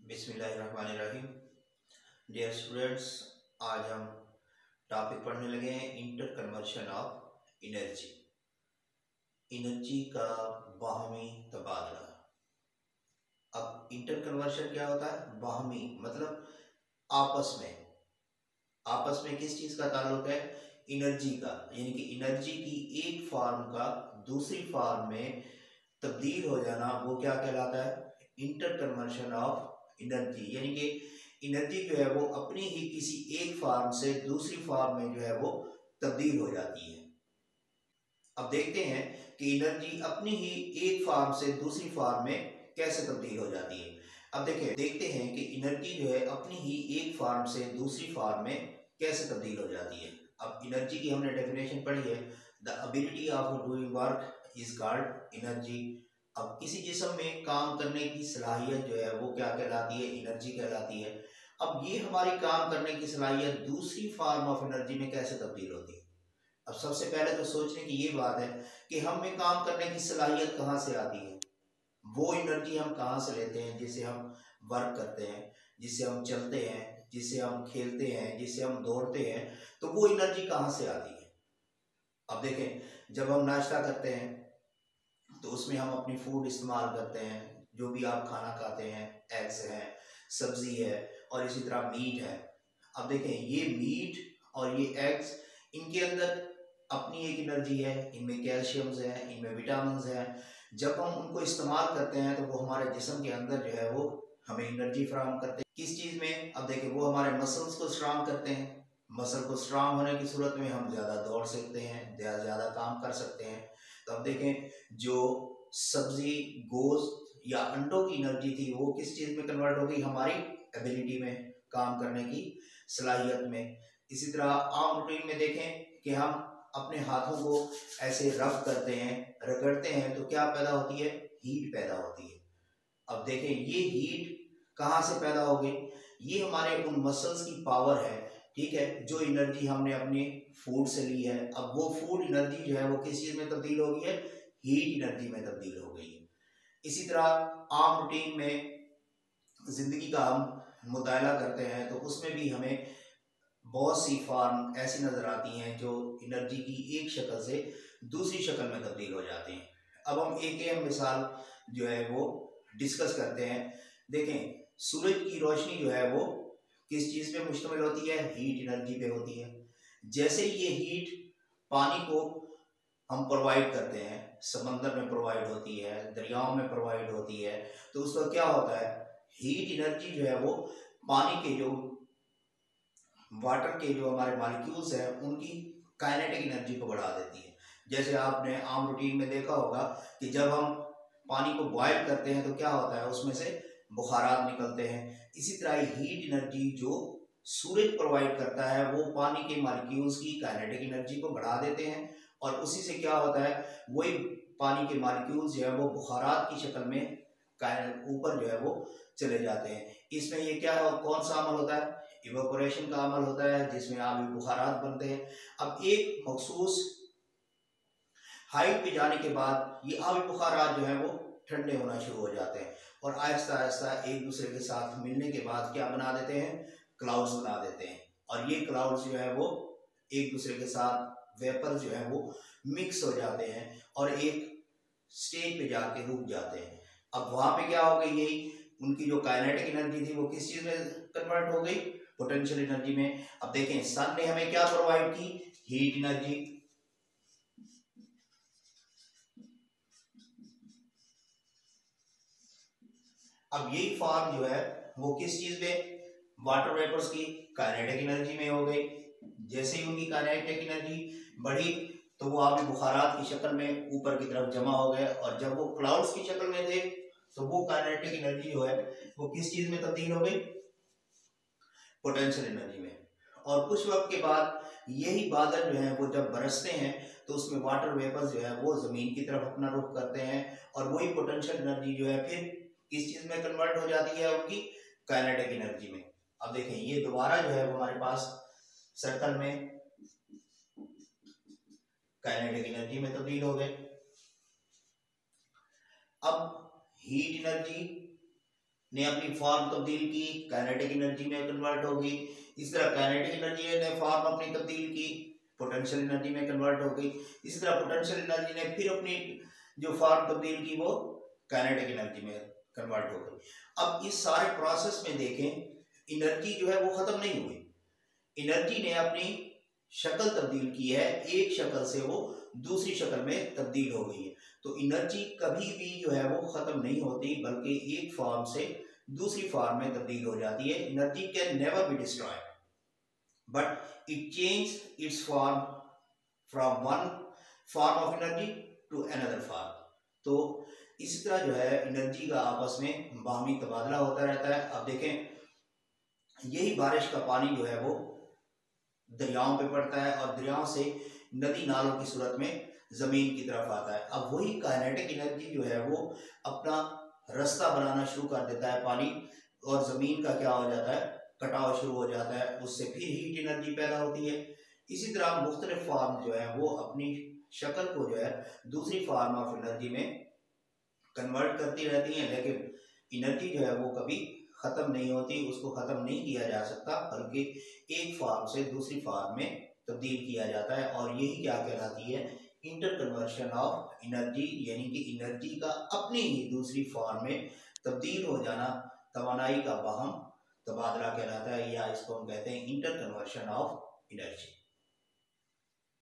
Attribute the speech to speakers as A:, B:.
A: बिस्मिल्लाहिर्रहमानिर्रहीम। Dear students, आज हम टॉपिक पढ़ने लगे हैं inter conversion of energy. Energy का बाहमी तबादला। अब इंटर कन्वर्शन क्या होता है? बाहमी मतलब आपस में किस चीज का ताल्लुक है? एनर्जी का, यानी कि एनर्जी की एक फॉर्म का दूसरी फॉर्म में तब्दील हो जाना, वो क्या कहलाता है? Inter conversion of energy. यानी कि एनर्जी जो है वो अपनी ही किसी एक फॉर्म से दूसरी फॉर्म में जो है वो तब्दील हो जाती है। अब देखते हैं कि एनर्जी अपनी ही एक फॉर्म से दूसरी फॉर्म में कैसे तब्दील हो जाती है। अब देखते हैं कि एनर्जी जो है अपनी ही एक फॉर्म से दूसरी फॉर्म में कैसे तब्दील हो जाती है। अब एनर्जी की हमने डेफिनेशन पढ़ी है, the ability of doing work is called energy. अब किसी जिस्म में काम करने की सलाहियत जो है वो क्या कहलाती है? एनर्जी कहलाती है। अब ये हमारी काम करने की सलाहियत दूसरी फॉर्म ऑफ एनर्जी में कैसे तब्दील होती है? अब सबसे पहले तो सोचने की ये बात है कि हम में काम करने की सलाहियत कहाँ से आती है? वो एनर्जी हम कहाँ से लेते हैं जिससे हम वर्क करते हैं, जिससे हम चलते हैं, जिससे हम खेलते हैं, जिससे हम दौड़ते हैं, तो वो एनर्जी कहाँ से आती है? अब देखें, जब हम नाश्ता करते हैं तो उसमें हम अपनी फूड इस्तेमाल करते हैं, जो भी आप खाना खाते हैं, एग्स हैं, सब्जी है और इसी तरह मीट है। अब देखें, ये मीट और ये एग्स, इनके अंदर अपनी एक एनर्जी है, इनमें कैल्शियम्स है, इनमें विटामिन है। जब हम उनको इस्तेमाल करते हैं तो वो हमारे जिस्म के अंदर जो है वो हमें एनर्जी फराहम करते हैं। किस चीज़ में? अब देखें, वो हमारे मसल्स को स्ट्रांग करते हैं। मसल को स्ट्रांग होने की सूरत में हम ज़्यादा दौड़ सकते हैं, ज़्यादा काम कर सकते हैं। तो अब देखें, जो सब्जी, गोश्त या अंडों की एनर्जी थी वो किस चीज़ में कन्वर्ट हो गई? हमारी एबिलिटी में, काम करने की सलाहियत में। इसी तरह आम रूटीन में देखें कि हम अपने हाथों को ऐसे रब करते हैं, रगड़ते हैं, तो क्या पैदा होती है? हीट पैदा होती है। अब देखें, ये हीट कहाँ से पैदा हो गई? ये हमारे उन मसल्स की पावर है, ठीक है, जो एनर्जी हमने अपने फूड से ली है। अब वो फूड एनर्जी जो है वो किस चीज़ में तब्दील हो गई है? हीट एनर्जी में तब्दील हो गई है। इसी तरह आम रूटीन में ज़िंदगी का हम मुताला करते हैं तो उसमें भी हमें बहुत सी फॉर्म ऐसी नज़र आती हैं जो एनर्जी की एक शक्ल से दूसरी शक्ल में तब्दील हो जाती हैं। अब हम एक अहम मिसाल जो है वो डिस्कस करते हैं। देखें, सूरज की रोशनी जो है वो किस चीज़ पे मुश्तमिल होती है? हीट एनर्जी पे होती है। जैसे ये हीट पानी को हम प्रोवाइड करते हैं, समंदर में प्रोवाइड होती है, दरियाओं में प्रोवाइड होती है, तो उसका क्या होता है? हीट एनर्जी जो है वो पानी के जो वाटर के जो हमारे मॉलिक्यूल्स हैं उनकी काइनेटिक एनर्जी को बढ़ा देती है। जैसे आपने आम रूटीन में देखा होगा कि जब हम पानी को बॉयल करते हैं तो क्या होता है? उसमें से बुखारात निकलते हैं। इसी तरह हीट एनर्जी जो सूरज प्रोवाइड करता है वो पानी के मॉलिक्यूल्स की काइनेटिक एनर्जी को बढ़ा देते हैं और उसी से क्या होता है? वही पानी के मॉलिक्यूल्स जो है वो बुखारात की शक्ल में ऊपर जो है वो चले जाते हैं। इसमें ये क्या है, कौन सा अमल होता है? इवेपोरेशन का अमल होता है, जिसमें आबी बुखारात बनते हैं। अब एक मखसूस हाइट पे जाने के बाद ये आबी बुखारात जो है वो ठंडे होना शुरू हो जाते हैं और आहिस्ता आहिस्ता एक दूसरे के साथ मिलने के बाद क्या बना देते हैं? क्लाउड्स बना देते हैं। और ये क्लाउड्स जो है वो एक दूसरे के साथ वेपर जो है वो मिक्स हो जाते हैं और एक स्टेज पे जाके रुक जाते हैं। अब वहां पे क्या हो गई? यही उनकी जो काइनेटिक एनर्जी थी वो किस चीज में कन्वर्ट हो गई? पोटेंशियल एनर्जी में। अब देखें, सन ने हमें क्या प्रोवाइड की? Heat energy. अब यही फॉर्म जो है वो किस चीज में? वाटर वेपर्स की काइनेटिक एनर्जी में हो गई। जैसे ही उनकी काइनेटिक एनर्जी बढ़ी तो वो आपकी बुखारात की शक्ल में ऊपर की तरफ जमा हो गए और जब वो क्लाउड्स की शक्ल में थे तो वो काइनेटिक एनर्जी जो है वो किस चीज में तब्दील हो गई? पोटेंशियल एनर्जी में। और कुछ वक्त के बाद यही बादल जो है वो जब बरसते हैं तो उसमें वाटर वेपर्स जो है वो जमीन की तरफ अपना रुख करते हैं और वही पोटेंशियल एनर्जी जो है फिर किस चीज में कन्वर्ट हो जाती है? उनकी काइनेटिक एनर्जी में। अब देखें, ये दोबारा जो है वो हमारे पास सर्कल में काइनेटिक एनर्जी में तब्दील हो गए। अब हीट एनर्जी ने अपनी फॉर्म तब्दील की, काइनेटिक एनर्जी में कन्वर्ट होगी। इस तरह काइनेटिक एनर्जी ने फॉर्म अपनी तब्दील की, पोटेंशियल एनर्जी में कन्वर्ट हो गई। इसी तरह पोटेंशियल एनर्जी ने फिर अपनी जो फॉर्म तब्दील की वो काइनेटिक एनर्जी में कन्वर्ट हो गई। अब इस सारे प्रोसेस में देखें एनर्जी जो है वो खत्म नहीं हुई, एनर्जी ने अपनी शक्ल तब्दील की है, एक शक्ल से वो दूसरी शक्ल में तब्दील हो गई है। तो एनर्जी कभी भी जो है वो खत्म नहीं होती, बल्कि एक फॉर्म से दूसरी फॉर्म में तब्दील हो जाती है। Energy can never be destroyed but it change its form from one form of energy to another form. तो इसी तरह जो है एनर्जी का आपस में बाहमी तबादला होता रहता है। अब देखें यही बारिश का पानी जो है वो दरियाओं पे पड़ता है और दरियाओं से नदी नालों की सूरत में जमीन की तरफ आता है। अब वही काइनेटिक एनर्जी जो है वो अपना रास्ता बनाना शुरू कर देता है पानी, और जमीन का क्या हो जाता है, कटाव शुरू हो जाता है, उससे फिर हीट एनर्जी पैदा होती है। इसी तरह मुख्तलिफ फॉर्म जो है वो अपनी शक्ल को जो है दूसरी फॉर्म ऑफ एनर्जी में कन्वर्ट करती रहती हैं, लेकिन एनर्जी जो है वो कभी ख़त्म नहीं होती, उसको ख़त्म नहीं किया जा सकता, बल्कि एक फॉर्म से दूसरी फॉर्म में तब्दील किया जाता है। और यही क्या कहलाती है, इंटर कन्वर्शन ऑफ एनर्जी, यानी कि एनर्जी का अपनी ही दूसरी फॉर्म में तब्दील हो जाना तवानाई का बाहम तबादला कहलाता है, या इसको हम कहते हैं इंटर कन्वर्शन ऑफ एनर्जी।